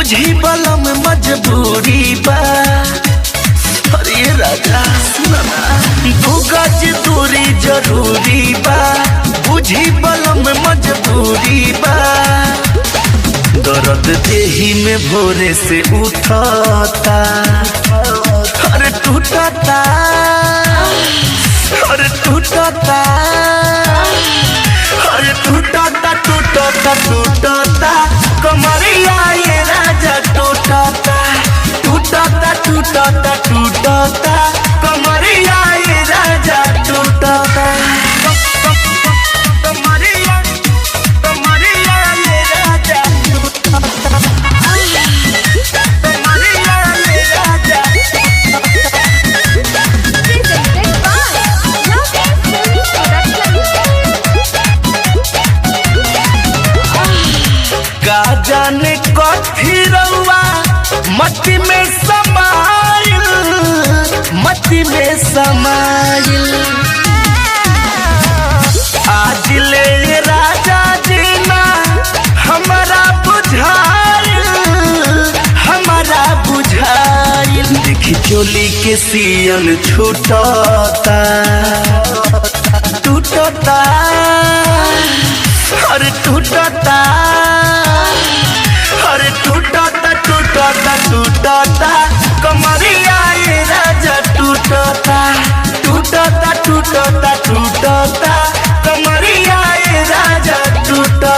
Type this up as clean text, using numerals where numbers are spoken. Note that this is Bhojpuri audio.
बुझी बलम मजबूरी बा। अरे राजा सुना ना, 2 गज दूरी जरूरी बा। बुझी बलम मजबूरी बा। दर्द देही में भोरे से उठाता, अरे टूटता, अरे टूटता, अरे टूटता टूटता टूटता कमरिया ये राजा टूटता, टूटता टूटता टूटता कमरिया ये राजा टूटता। कमरिया कमरिया ये राजा टूटता, कमरिया ये राजा। का जाने कथी रउआ मट्टी में समाइल, मट्टी में समाइल। आज ले राजा जीना हमारा बुझाइल, हमारा बुझाइल। देखी चोली के सियन छूटता, टूटता, अरे टूटता, अरे टूटता टूटता टूटता कमरिया ये राजा टूटता, टूटता टूटता टूटता कमरिया ये राजा टूटता।